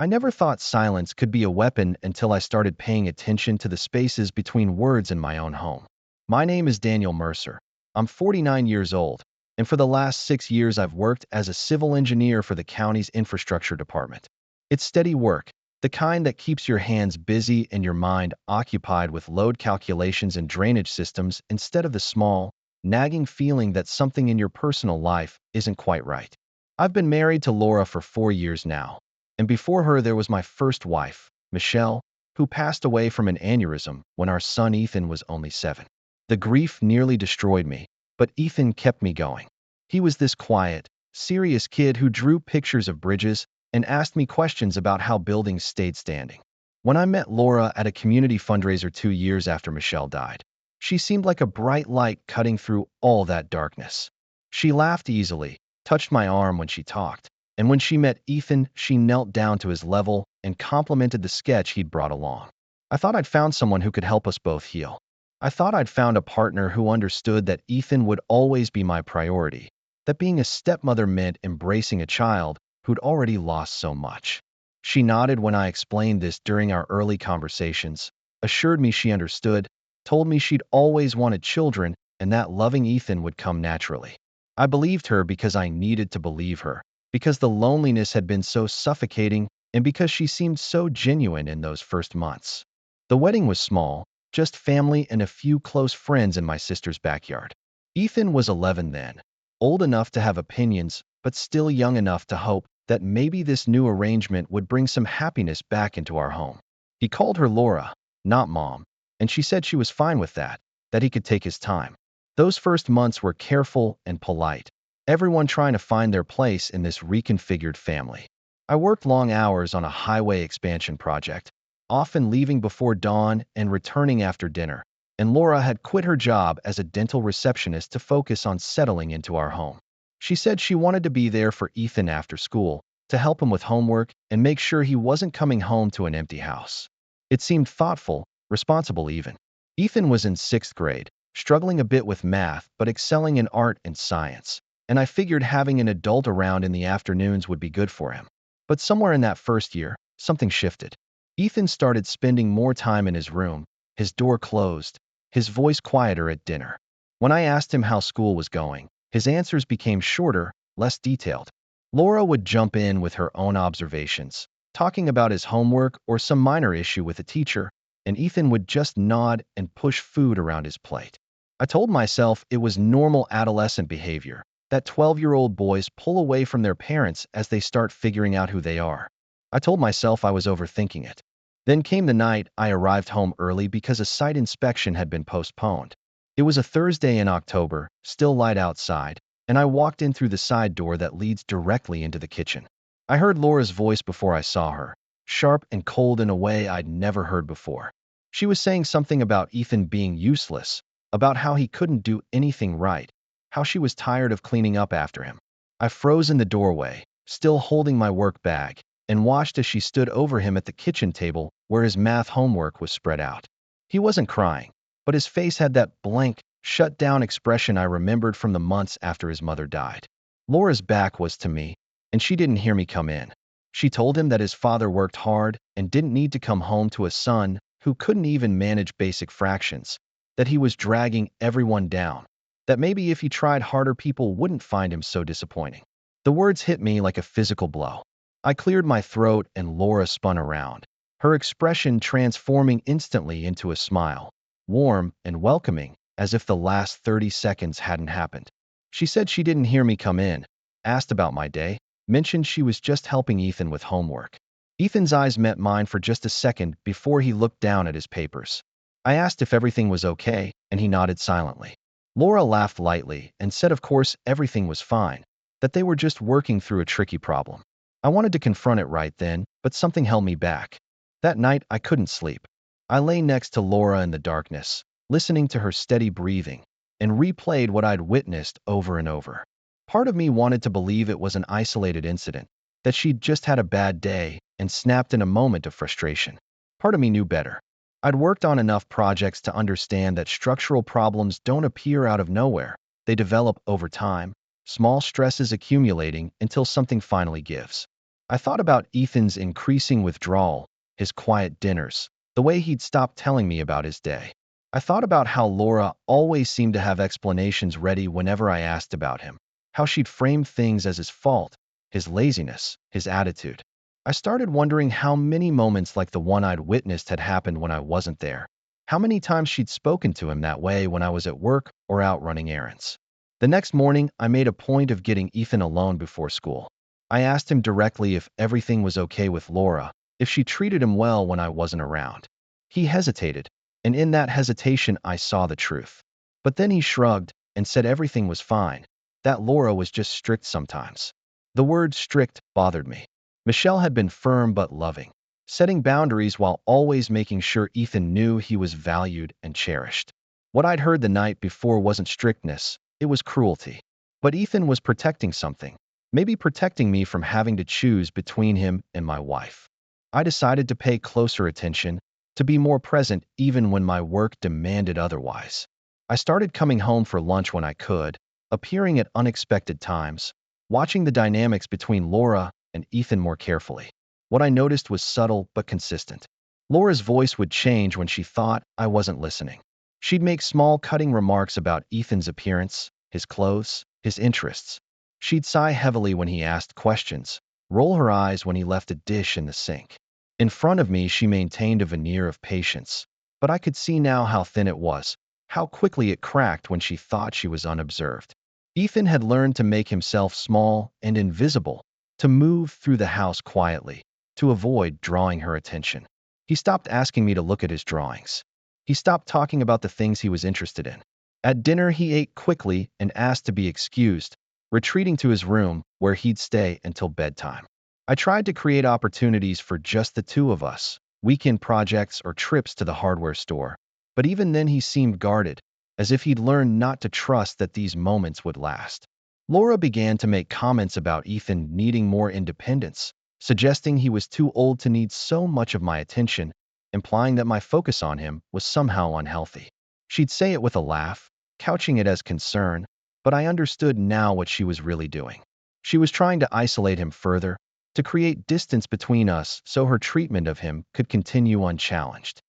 I never thought silence could be a weapon until I started paying attention to the spaces between words in my own home. My name is Daniel Mercer. I'm 49 years old, and for the last 6 years I've worked as a civil engineer for the county's infrastructure department. It's steady work, the kind that keeps your hands busy and your mind occupied with load calculations and drainage systems instead of the small, nagging feeling that something in your personal life isn't quite right. I've been married to Laura for 4 years now, and before her there was my first wife, Michelle, who passed away from an aneurysm when our son Ethan was only 7. The grief nearly destroyed me, but Ethan kept me going. He was this quiet, serious kid who drew pictures of bridges and asked me questions about how buildings stayed standing. When I met Laura at a community fundraiser 2 years after Michelle died, she seemed like a bright light cutting through all that darkness. She laughed easily, touched my arm when she talked, and when she met Ethan, she knelt down to his level and complimented the sketch he'd brought along. I thought I'd found someone who could help us both heal. I thought I'd found a partner who understood that Ethan would always be my priority, that being a stepmother meant embracing a child who'd already lost so much. She nodded when I explained this during our early conversations, assured me she understood, told me she'd always wanted children and that loving Ethan would come naturally. I believed her because I needed to believe her, because the loneliness had been so suffocating and because she seemed so genuine in those first months. The wedding was small, just family and a few close friends in my sister's backyard. Ethan was 11 then, old enough to have opinions, but still young enough to hope that maybe this new arrangement would bring some happiness back into our home. He called her Laura, not Mom, and she said she was fine with that he could take his time. Those first months were careful and polite, everyone trying to find their place in this reconfigured family. I worked long hours on a highway expansion project, often leaving before dawn and returning after dinner, and Laura had quit her job as a dental receptionist to focus on settling into our home. She said she wanted to be there for Ethan after school, to help him with homework and make sure he wasn't coming home to an empty house. It seemed thoughtful, responsible even. Ethan was in 6th grade, struggling a bit with math but excelling in art and science, and I figured having an adult around in the afternoons would be good for him. But somewhere in that first year, something shifted. Ethan started spending more time in his room, his door closed, his voice quieter at dinner. When I asked him how school was going, his answers became shorter, less detailed. Laura would jump in with her own observations, talking about his homework or some minor issue with a teacher, and Ethan would just nod and push food around his plate. I told myself it was normal adolescent behavior, that 12-year-old boys pull away from their parents as they start figuring out who they are. I told myself I was overthinking it. Then came the night I arrived home early because a site inspection had been postponed. It was a Thursday in October, still light outside, and I walked in through the side door that leads directly into the kitchen. I heard Laura's voice before I saw her, sharp and cold in a way I'd never heard before. She was saying something about Ethan being useless, about how he couldn't do anything right, how she was tired of cleaning up after him. I froze in the doorway, still holding my work bag, and watched as she stood over him at the kitchen table where his math homework was spread out. He wasn't crying, but his face had that blank, shut-down expression I remembered from the months after his mother died. Laura's back was to me, and she didn't hear me come in. She told him that his father worked hard and didn't need to come home to a son who couldn't even manage basic fractions, that he was dragging everyone down, that maybe if he tried harder people wouldn't find him so disappointing. The words hit me like a physical blow. I cleared my throat and Laura spun around, her expression transforming instantly into a smile, warm and welcoming, as if the last 30 seconds hadn't happened. She said she didn't hear me come in, asked about my day, mentioned she was just helping Ethan with homework. Ethan's eyes met mine for just a second before he looked down at his papers. I asked if everything was okay, and he nodded silently. Laura laughed lightly and said of course everything was fine, that they were just working through a tricky problem. I wanted to confront it right then, but something held me back. That night, I couldn't sleep. I lay next to Laura in the darkness, listening to her steady breathing, and replayed what I'd witnessed over and over. Part of me wanted to believe it was an isolated incident, that she'd just had a bad day and snapped in a moment of frustration. Part of me knew better. I'd worked on enough projects to understand that structural problems don't appear out of nowhere. They develop over time, small stresses accumulating until something finally gives. I thought about Ethan's increasing withdrawal, his quiet dinners, the way he'd stopped telling me about his day. I thought about how Laura always seemed to have explanations ready whenever I asked about him, how she'd frame things as his fault, his laziness, his attitude. I started wondering how many moments like the one I'd witnessed had happened when I wasn't there, how many times she'd spoken to him that way when I was at work or out running errands. The next morning, I made a point of getting Ethan alone before school. I asked him directly if everything was okay with Laura, if she treated him well when I wasn't around. He hesitated, and in that hesitation I saw the truth. But then he shrugged and said everything was fine, that Laura was just strict sometimes. The word strict bothered me. Michelle had been firm but loving, setting boundaries while always making sure Ethan knew he was valued and cherished. What I'd heard the night before wasn't strictness, it was cruelty. But Ethan was protecting something, maybe protecting me from having to choose between him and my wife. I decided to pay closer attention, to be more present even when my work demanded otherwise. I started coming home for lunch when I could, appearing at unexpected times, watching the dynamics between Laura and Ethan more carefully. What I noticed was subtle but consistent. Laura's voice would change when she thought I wasn't listening. She'd make small cutting remarks about Ethan's appearance, his clothes, his interests. She'd sigh heavily when he asked questions, roll her eyes when he left a dish in the sink. In front of me, she maintained a veneer of patience, but I could see now how thin it was, how quickly it cracked when she thought she was unobserved. Ethan had learned to make himself small and invisible, to move through the house quietly, to avoid drawing her attention. He stopped asking me to look at his drawings. He stopped talking about the things he was interested in. At dinner, he ate quickly and asked to be excused, retreating to his room where he'd stay until bedtime. I tried to create opportunities for just the two of us, weekend projects or trips to the hardware store, but even then he seemed guarded, as if he'd learned not to trust that these moments would last. Laura began to make comments about Ethan needing more independence, suggesting he was too old to need so much of my attention, implying that my focus on him was somehow unhealthy. She'd say it with a laugh, couching it as concern, but I understood now what she was really doing. She was trying to isolate him further, to create distance between us so her treatment of him could continue unchallenged.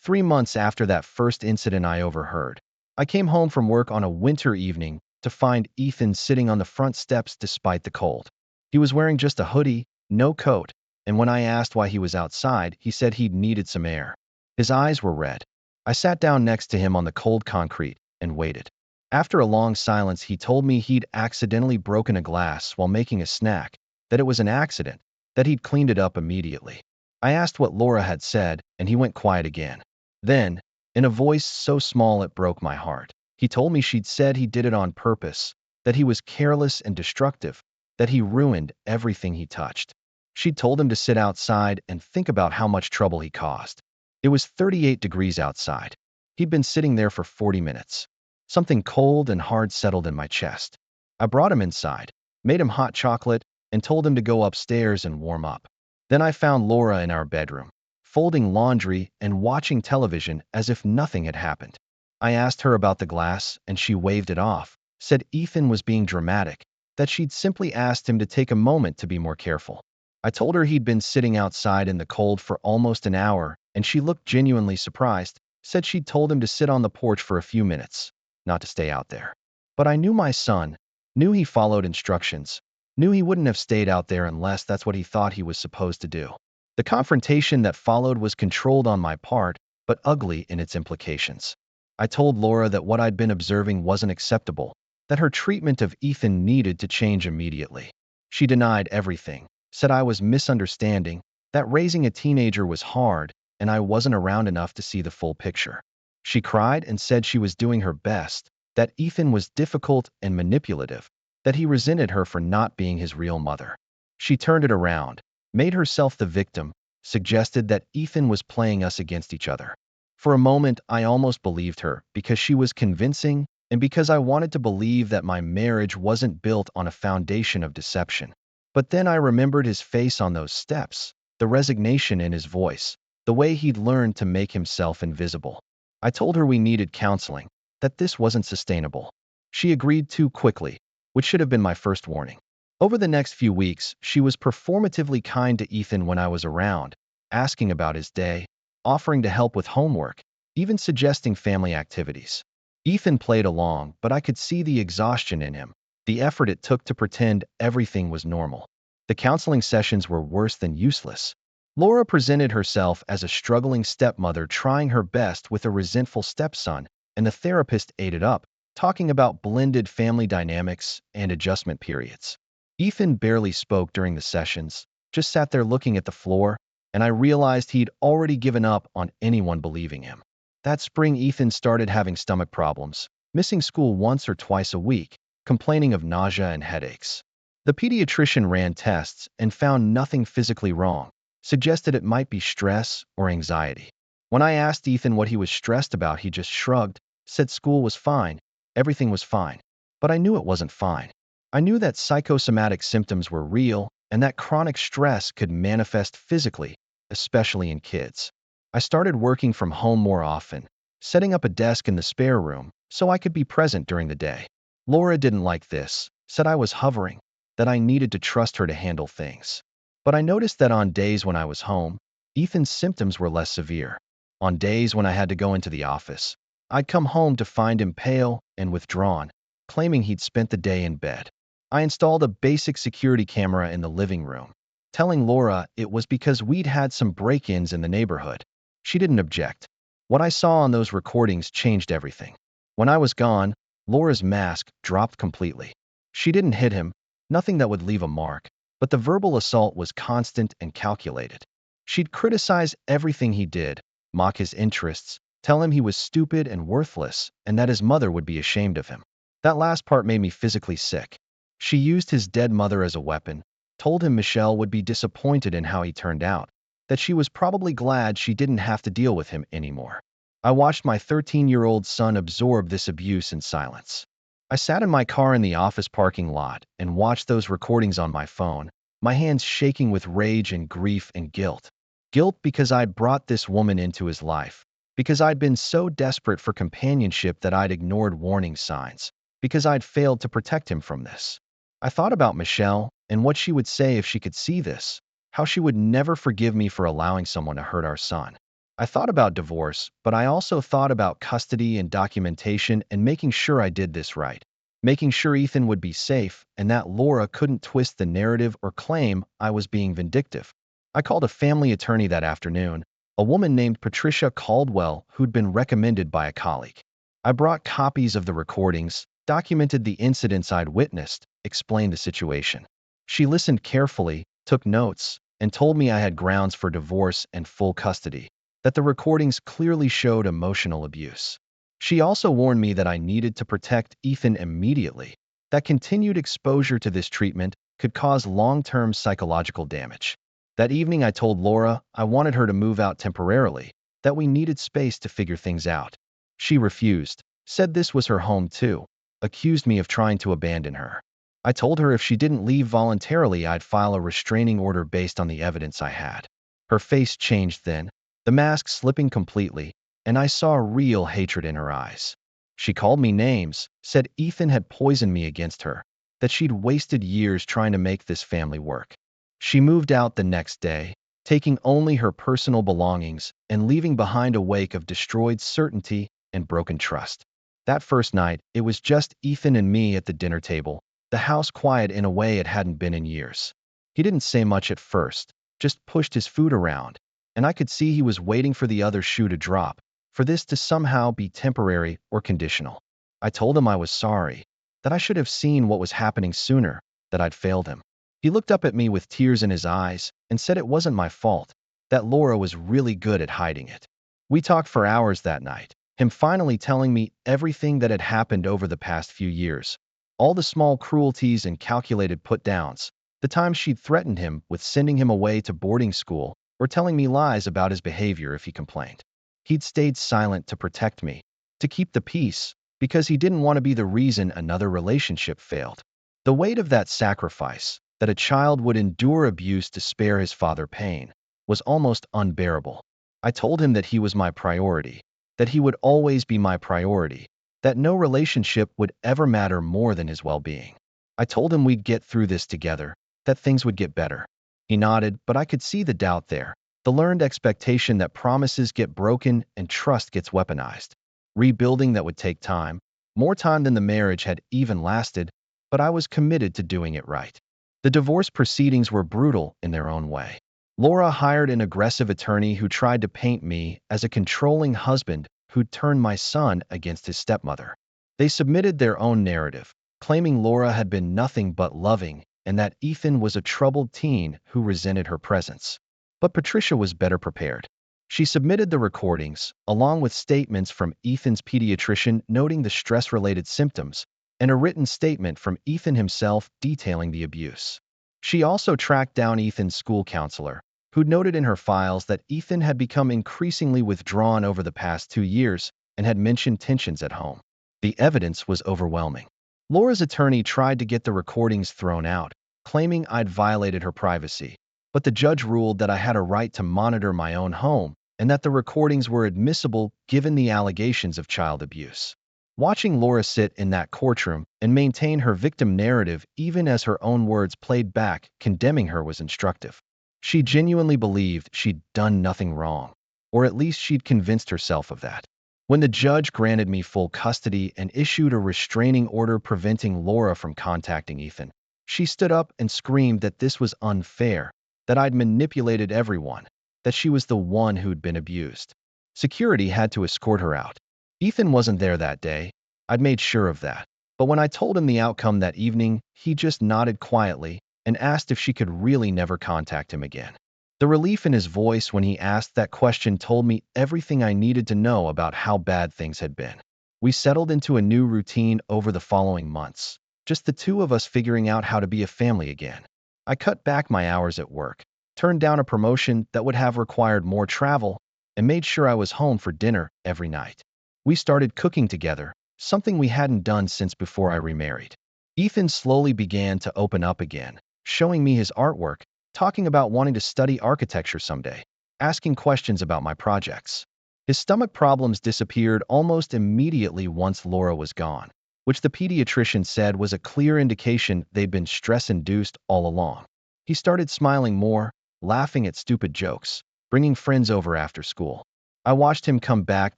3 months after that first incident I overheard, I came home from work on a winter evening to find Ethan sitting on the front steps despite the cold. He was wearing just a hoodie, no coat, and when I asked why he was outside, he said he'd needed some air. His eyes were red. I sat down next to him on the cold concrete and waited. After a long silence, he told me he'd accidentally broken a glass while making a snack, that it was an accident, that he'd cleaned it up immediately. I asked what Laura had said, and he went quiet again. Then, in a voice so small it broke my heart, he told me she'd said he did it on purpose, that he was careless and destructive, that he ruined everything he touched. She'd told him to sit outside and think about how much trouble he caused. It was 38 degrees outside. He'd been sitting there for 40 minutes. Something cold and hard settled in my chest. I brought him inside, made him hot chocolate, and told him to go upstairs and warm up. Then I found Laura in our bedroom, folding laundry and watching television as if nothing had happened. I asked her about the glass, and she waved it off, said Ethan was being dramatic, that she'd simply asked him to take a moment to be more careful. I told her he'd been sitting outside in the cold for almost an hour, and she looked genuinely surprised, said she'd told him to sit on the porch for a few minutes, not to stay out there. But I knew my son, knew he followed instructions, knew he wouldn't have stayed out there unless that's what he thought he was supposed to do. The confrontation that followed was controlled on my part, but ugly in its implications. I told Laura that what I'd been observing wasn't acceptable, that her treatment of Ethan needed to change immediately. She denied everything, said I was misunderstanding, that raising a teenager was hard, and I wasn't around enough to see the full picture. She cried and said she was doing her best, that Ethan was difficult and manipulative, that he resented her for not being his real mother. She turned it around, made herself the victim, suggested that Ethan was playing us against each other. For a moment, I almost believed her, because she was convincing and because I wanted to believe that my marriage wasn't built on a foundation of deception. But then I remembered his face on those steps, the resignation in his voice, the way he'd learned to make himself invisible. I told her we needed counseling, that this wasn't sustainable. She agreed too quickly, which should have been my first warning. Over the next few weeks, she was performatively kind to Ethan when I was around, asking about his day, offering to help with homework, even suggesting family activities. Ethan played along, but I could see the exhaustion in him, the effort it took to pretend everything was normal. The counseling sessions were worse than useless. Laura presented herself as a struggling stepmother trying her best with a resentful stepson, and the therapist ate it up, talking about blended family dynamics and adjustment periods. Ethan barely spoke during the sessions, just sat there looking at the floor, and I realized he'd already given up on anyone believing him. That spring, Ethan started having stomach problems, missing school once or twice a week, complaining of nausea and headaches. The pediatrician ran tests and found nothing physically wrong, suggested it might be stress or anxiety. When I asked Ethan what he was stressed about, he just shrugged, said school was fine, everything was fine. But I knew it wasn't fine. I knew that psychosomatic symptoms were real and that chronic stress could manifest physically, especially in kids. I started working from home more often, setting up a desk in the spare room so I could be present during the day. Laura didn't like this, said I was hovering, that I needed to trust her to handle things. But I noticed that on days when I was home, Ethan's symptoms were less severe. On days when I had to go into the office, I'd come home to find him pale and withdrawn, claiming he'd spent the day in bed. I installed a basic security camera in the living room, telling Laura it was because we'd had some break-ins in the neighborhood. She didn't object. What I saw on those recordings changed everything. When I was gone, Laura's mask dropped completely. She didn't hit him, nothing that would leave a mark, but the verbal assault was constant and calculated. She'd criticize everything he did, mock his interests, tell him he was stupid and worthless, and that his mother would be ashamed of him. That last part made me physically sick. She used his dead mother as a weapon, told him Michelle would be disappointed in how he turned out, that she was probably glad she didn't have to deal with him anymore. I watched my 13-year-old son absorb this abuse in silence. I sat in my car in the office parking lot and watched those recordings on my phone, my hands shaking with rage and grief and guilt. Guilt because I'd brought this woman into his life, because I'd been so desperate for companionship that I'd ignored warning signs, because I'd failed to protect him from this. I thought about Michelle and what she would say if she could see this, how she would never forgive me for allowing someone to hurt our son. I thought about divorce, but I also thought about custody and documentation and making sure I did this right, making sure Ethan would be safe and that Laura couldn't twist the narrative or claim I was being vindictive. I called a family attorney that afternoon, a woman named Patricia Caldwell who'd been recommended by a colleague. I brought copies of the recordings, documented the incidents I'd witnessed, explained the situation. She listened carefully, took notes, and told me I had grounds for divorce and full custody, that the recordings clearly showed emotional abuse. She also warned me that I needed to protect Ethan immediately, that continued exposure to this treatment could cause long-term psychological damage. That evening I told Laura I wanted her to move out temporarily, that we needed space to figure things out. She refused, said this was her home too, accused me of trying to abandon her. I told her if she didn't leave voluntarily, I'd file a restraining order based on the evidence I had. Her face changed then, the mask slipping completely, and I saw real hatred in her eyes. She called me names, said Ethan had poisoned me against her, that she'd wasted years trying to make this family work. She moved out the next day, taking only her personal belongings and leaving behind a wake of destroyed certainty and broken trust. That first night, it was just Ethan and me at the dinner table, the house quiet in a way it hadn't been in years. He didn't say much at first, just pushed his food around, and I could see he was waiting for the other shoe to drop, for this to somehow be temporary or conditional. I told him I was sorry, that I should have seen what was happening sooner, that I'd failed him. He looked up at me with tears in his eyes and said it wasn't my fault, that Laura was really good at hiding it. We talked for hours that night, him finally telling me everything that had happened over the past few years, all the small cruelties and calculated put-downs, the times she'd threatened him with sending him away to boarding school or telling me lies about his behavior if he complained. He'd stayed silent to protect me, to keep the peace, because he didn't want to be the reason another relationship failed. The weight of that sacrifice, that a child would endure abuse to spare his father pain, was almost unbearable. I told him that he was my priority, that he would always be my priority, that no relationship would ever matter more than his well-being. I told him we'd get through this together, that things would get better. He nodded, but I could see the doubt there, the learned expectation that promises get broken and trust gets weaponized. Rebuilding that would take time, more time than the marriage had even lasted, but I was committed to doing it right. The divorce proceedings were brutal in their own way. Laura hired an aggressive attorney who tried to paint me as a controlling husband who'd turned my son against his stepmother. They submitted their own narrative, claiming Laura had been nothing but loving and that Ethan was a troubled teen who resented her presence. But Patricia was better prepared. She submitted the recordings, along with statements from Ethan's pediatrician noting the stress-related symptoms, and a written statement from Ethan himself detailing the abuse. She also tracked down Ethan's school counselor, who noted in her files that Ethan had become increasingly withdrawn over the past 2 years and had mentioned tensions at home. The evidence was overwhelming. Laura's attorney tried to get the recordings thrown out, claiming I'd violated her privacy, but the judge ruled that I had a right to monitor my own home and that the recordings were admissible given the allegations of child abuse. Watching Laura sit in that courtroom and maintain her victim narrative even as her own words played back condemning her was instructive. She genuinely believed she'd done nothing wrong, or at least she'd convinced herself of that. When the judge granted me full custody and issued a restraining order preventing Laura from contacting Ethan, she stood up and screamed that this was unfair, that I'd manipulated everyone, that she was the one who'd been abused. Security had to escort her out. Ethan wasn't there that day. I'd made sure of that. But when I told him the outcome that evening, he just nodded quietly and asked if she could really never contact him again. The relief in his voice when he asked that question told me everything I needed to know about how bad things had been. We settled into a new routine over the following months, just the two of us figuring out how to be a family again. I cut back my hours at work, turned down a promotion that would have required more travel, and made sure I was home for dinner every night. We started cooking together, something we hadn't done since before I remarried. Ethan slowly began to open up again, showing me his artwork, talking about wanting to study architecture someday, asking questions about my projects. His stomach problems disappeared almost immediately once Laura was gone, which the pediatrician said was a clear indication they'd been stress-induced all along. He started smiling more, laughing at stupid jokes, bringing friends over after school. I watched him come back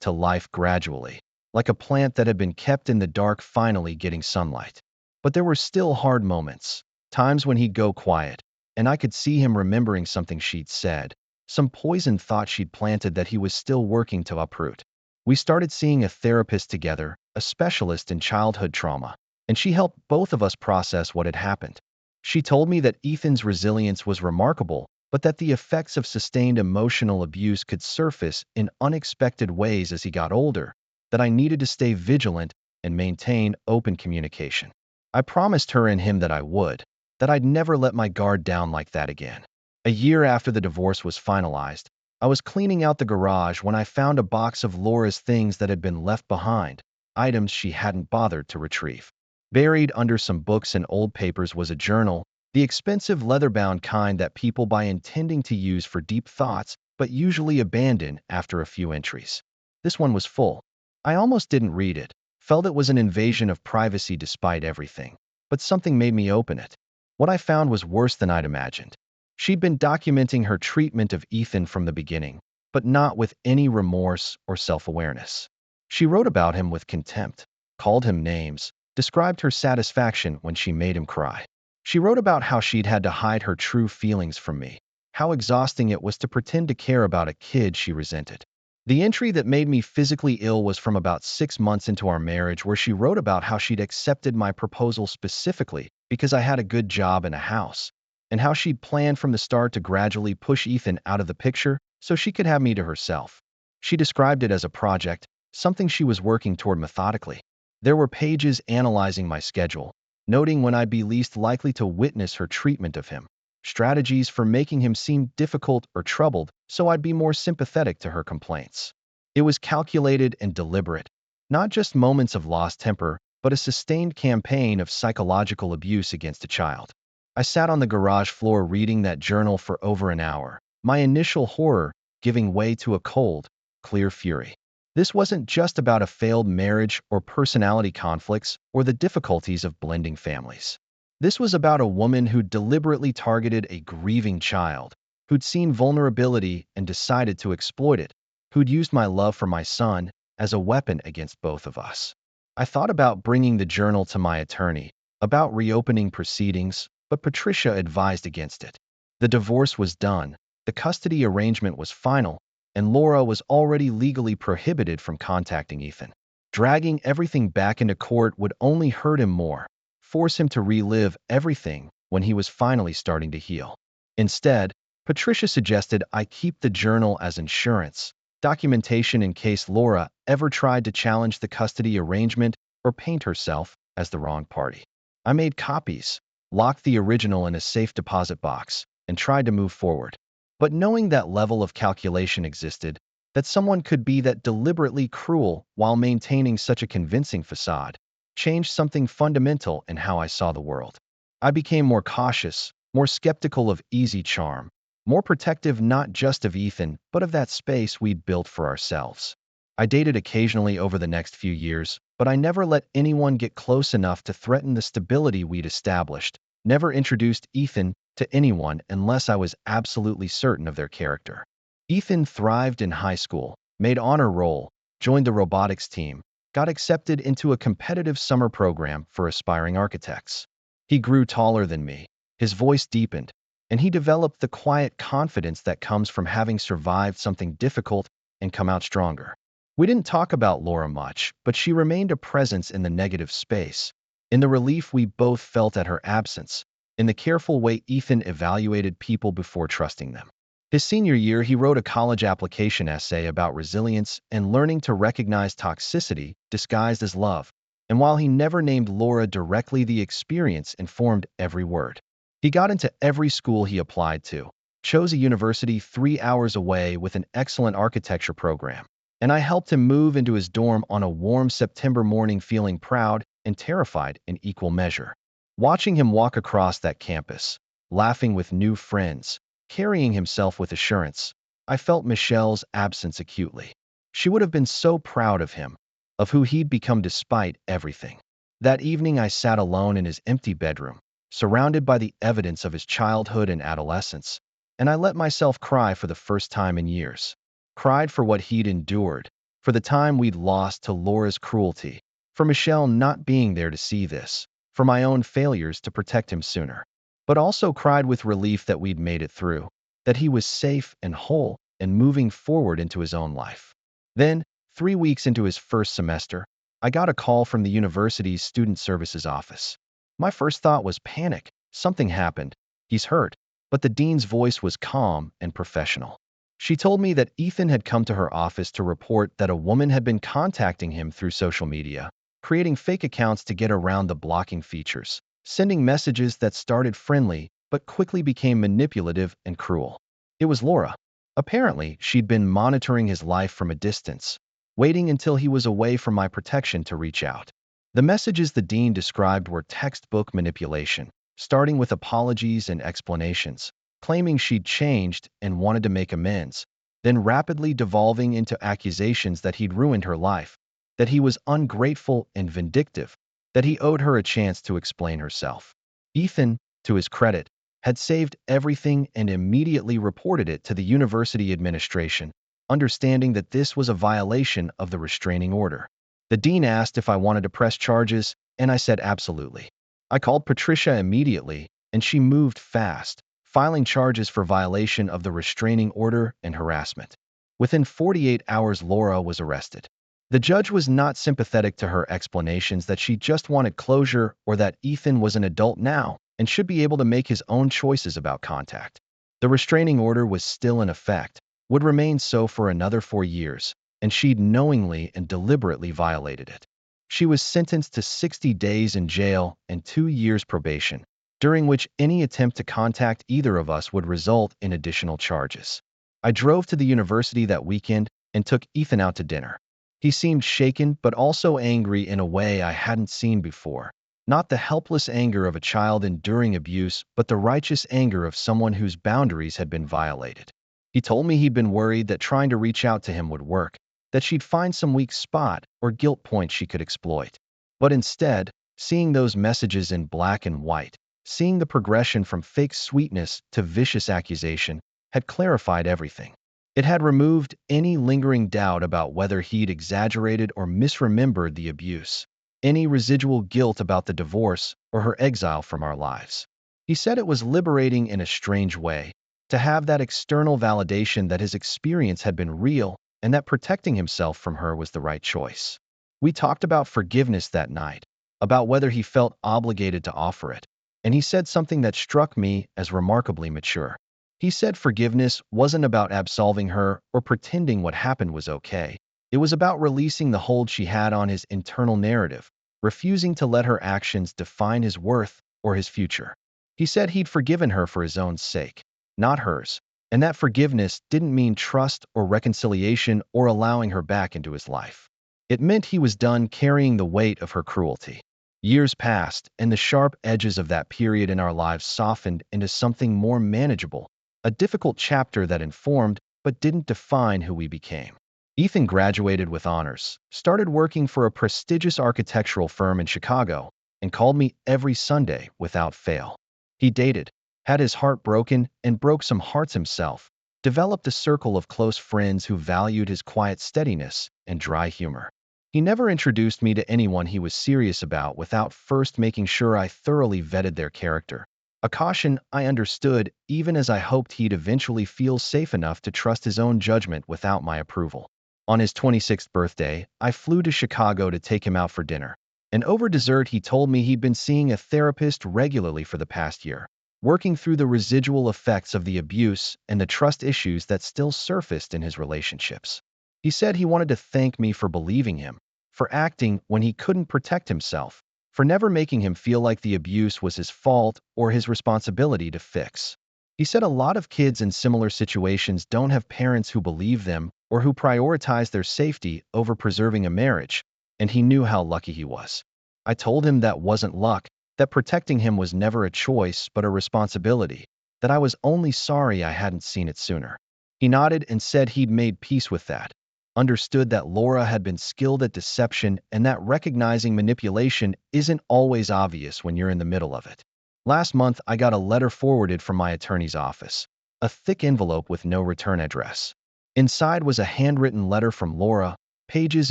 to life gradually, like a plant that had been kept in the dark finally getting sunlight. But there were still hard moments, times when he'd go quiet, and I could see him remembering something she'd said, some poisoned thought she'd planted that he was still working to uproot. We started seeing a therapist together, a specialist in childhood trauma, and she helped both of us process what had happened. She told me that Ethan's resilience was remarkable, but that the effects of sustained emotional abuse could surface in unexpected ways as he got older, that I needed to stay vigilant and maintain open communication. I promised her and him that I would, that I'd never let my guard down like that again. A year after the divorce was finalized, I was cleaning out the garage when I found a box of Laura's things that had been left behind, items she hadn't bothered to retrieve. Buried under some books and old papers was a journal, the expensive leather-bound kind that people buy intending to use for deep thoughts, but usually abandon after a few entries. This one was full. I almost didn't read it, felt it was an invasion of privacy despite everything, but something made me open it. What I found was worse than I'd imagined. She'd been documenting her treatment of Ethan from the beginning, but not with any remorse or self-awareness. She wrote about him with contempt, called him names, described her satisfaction when she made him cry. She wrote about how she'd had to hide her true feelings from me, how exhausting it was to pretend to care about a kid she resented. The entry that made me physically ill was from about 6 months into our marriage, where she wrote about how she'd accepted my proposal specifically because I had a good job and a house, and how she'd planned from the start to gradually push Ethan out of the picture so she could have me to herself. She described it as a project, something she was working toward methodically. There were pages analyzing my schedule, noting when I'd be least likely to witness her treatment of him, strategies for making him seem difficult or troubled so I'd be more sympathetic to her complaints. It was calculated and deliberate, not just moments of lost temper, but a sustained campaign of psychological abuse against a child. I sat on the garage floor reading that journal for over an hour, my initial horror giving way to a cold, clear fury. This wasn't just about a failed marriage or personality conflicts or the difficulties of blending families. This was about a woman who deliberately targeted a grieving child, who'd seen vulnerability and decided to exploit it, who'd used my love for my son as a weapon against both of us. I thought about bringing the journal to my attorney, about reopening proceedings, but Patricia advised against it. The divorce was done, the custody arrangement was final, and Laura was already legally prohibited from contacting Ethan. Dragging everything back into court would only hurt him more, force him to relive everything when he was finally starting to heal. Instead, Patricia suggested I keep the journal as insurance, documentation in case Laura ever tried to challenge the custody arrangement or paint herself as the wrong party. I made copies, locked the original in a safe deposit box, and tried to move forward. But knowing that level of calculation existed, that someone could be that deliberately cruel while maintaining such a convincing facade, changed something fundamental in how I saw the world. I became more cautious, more skeptical of easy charm, more protective not just of Ethan, but of that space we'd built for ourselves. I dated occasionally over the next few years, but I never let anyone get close enough to threaten the stability we'd established, never introduced Ethan to anyone unless I was absolutely certain of their character. Ethan thrived in high school, made honor roll, joined the robotics team, got accepted into a competitive summer program for aspiring architects. He grew taller than me, his voice deepened, and he developed the quiet confidence that comes from having survived something difficult and come out stronger. We didn't talk about Laura much, but she remained a presence in the negative space, in the relief we both felt at her absence, in the careful way Ethan evaluated people before trusting them. His senior year, he wrote a college application essay about resilience and learning to recognize toxicity disguised as love, and while he never named Laura directly, the experience informed every word. He got into every school he applied to, chose a university 3 hours away with an excellent architecture program, and I helped him move into his dorm on a warm September morning feeling proud and terrified in equal measure. Watching him walk across that campus, laughing with new friends, carrying himself with assurance, I felt Michelle's absence acutely. She would have been so proud of him, of who he'd become despite everything. That evening I sat alone in his empty bedroom, surrounded by the evidence of his childhood and adolescence, and I let myself cry for the first time in years. Cried for what he'd endured, for the time we'd lost to Laura's cruelty, for Michelle not being there to see this, for my own failures to protect him sooner. But also cried with relief that we'd made it through, that he was safe and whole and moving forward into his own life. Then, 3 weeks into his first semester, I got a call from the university's student services office. My first thought was panic. Something happened. He's hurt. But the dean's voice was calm and professional. She told me that Ethan had come to her office to report that a woman had been contacting him through social media, creating fake accounts to get around the blocking features, sending messages that started friendly but quickly became manipulative and cruel. It was Laura. Apparently, she'd been monitoring his life from a distance, waiting until he was away from my protection to reach out. The messages the dean described were textbook manipulation, starting with apologies and explanations, claiming she'd changed and wanted to make amends, then rapidly devolving into accusations that he'd ruined her life, that he was ungrateful and vindictive, that he owed her a chance to explain herself. Ethan, to his credit, had saved everything and immediately reported it to the university administration, understanding that this was a violation of the restraining order. The dean asked if I wanted to press charges, and I said absolutely. I called Patricia immediately, and she moved fast, filing charges for violation of the restraining order and harassment. Within 48 hours, Laura was arrested. The judge was not sympathetic to her explanations that she just wanted closure or that Ethan was an adult now and should be able to make his own choices about contact. The restraining order was still in effect, would remain so for another 4 years, and she'd knowingly and deliberately violated it. She was sentenced to 60 days in jail and 2 years probation, during which any attempt to contact either of us would result in additional charges. I drove to the university that weekend and took Ethan out to dinner. He seemed shaken but also angry in a way I hadn't seen before. Not the helpless anger of a child enduring abuse, but the righteous anger of someone whose boundaries had been violated. He told me he'd been worried that trying to reach out to him would work, that she'd find some weak spot or guilt point she could exploit. But instead, seeing those messages in black and white, Seeing the progression from fake sweetness to vicious accusation had clarified everything. It had removed any lingering doubt about whether he'd exaggerated or misremembered the abuse, any residual guilt about the divorce or her exile from our lives. He said it was liberating in a strange way to have that external validation that his experience had been real and that protecting himself from her was the right choice. We talked about forgiveness that night, about whether he felt obligated to offer it, and he said something that struck me as remarkably mature. He said forgiveness wasn't about absolving her or pretending what happened was okay. It was about releasing the hold she had on his internal narrative, refusing to let her actions define his worth or his future. He said he'd forgiven her for his own sake, not hers, and that forgiveness didn't mean trust or reconciliation or allowing her back into his life. It meant he was done carrying the weight of her cruelty. Years passed, and the sharp edges of that period in our lives softened into something more manageable, a difficult chapter that informed but didn't define who we became. Ethan graduated with honors, started working for a prestigious architectural firm in Chicago, and called me every Sunday without fail. He dated, had his heart broken, and broke some hearts himself, developed a circle of close friends who valued his quiet steadiness and dry humor. He never introduced me to anyone he was serious about without first making sure I thoroughly vetted their character, a caution I understood even as I hoped he'd eventually feel safe enough to trust his own judgment without my approval. On his 26th birthday, I flew to Chicago to take him out for dinner, and over dessert he told me he'd been seeing a therapist regularly for the past year, working through the residual effects of the abuse and the trust issues that still surfaced in his relationships. He said he wanted to thank me for believing him, for acting when he couldn't protect himself, for never making him feel like the abuse was his fault or his responsibility to fix. He said a lot of kids in similar situations don't have parents who believe them or who prioritize their safety over preserving a marriage, and he knew how lucky he was. I told him that wasn't luck, that protecting him was never a choice but a responsibility, that I was only sorry I hadn't seen it sooner. He nodded and said he'd made peace with that, understood that Laura had been skilled at deception and that recognizing manipulation isn't always obvious when you're in the middle of it. Last month, I got a letter forwarded from my attorney's office, a thick envelope with no return address. Inside was a handwritten letter from Laura, pages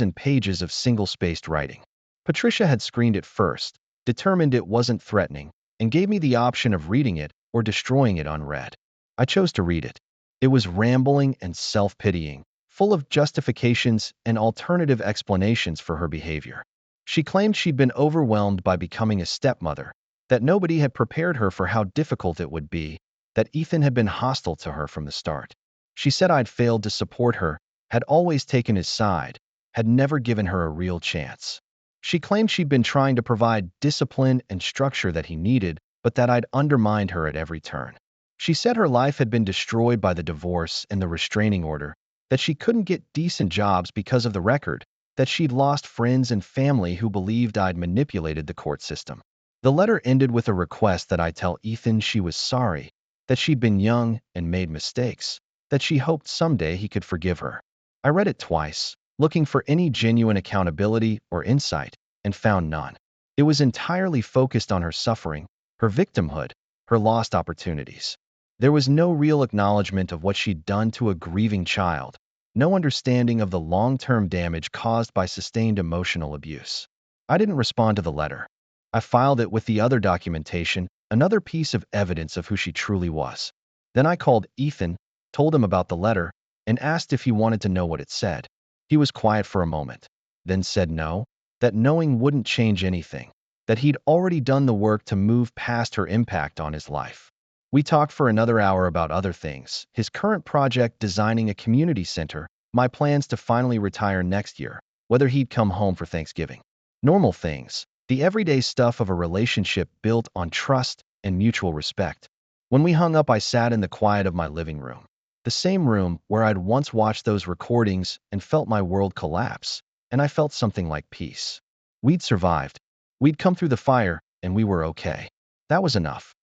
and pages of single-spaced writing. Patricia had screened it first, determined it wasn't threatening, and gave me the option of reading it or destroying it unread. I chose to read it. It was rambling and self-pitying, full of justifications and alternative explanations for her behavior. She claimed she'd been overwhelmed by becoming a stepmother, that nobody had prepared her for how difficult it would be, that Ethan had been hostile to her from the start. She said I'd failed to support her, had always taken his side, had never given her a real chance. She claimed she'd been trying to provide discipline and structure that he needed, but that I'd undermined her at every turn. She said her life had been destroyed by the divorce and the restraining order, that she couldn't get decent jobs because of the record, that she'd lost friends and family who believed I'd manipulated the court system. The letter ended with a request that I tell Ethan she was sorry, that she'd been young and made mistakes, that she hoped someday he could forgive her. I read it twice, looking for any genuine accountability or insight, and found none. It was entirely focused on her suffering, her victimhood, her lost opportunities. There was no real acknowledgement of what she'd done to a grieving child, no understanding of the long-term damage caused by sustained emotional abuse. I didn't respond to the letter. I filed it with the other documentation, another piece of evidence of who she truly was. Then I called Ethan, told him about the letter, and asked if he wanted to know what it said. He was quiet for a moment, then said no, that knowing wouldn't change anything, that he'd already done the work to move past her impact on his life. We talked for another hour about other things, his current project designing a community center, my plans to finally retire next year, whether he'd come home for Thanksgiving. Normal things, the everyday stuff of a relationship built on trust and mutual respect. When we hung up, I sat in the quiet of my living room, the same room where I'd once watched those recordings and felt my world collapse, and I felt something like peace. We'd survived. We'd come through the fire, and we were okay. That was enough.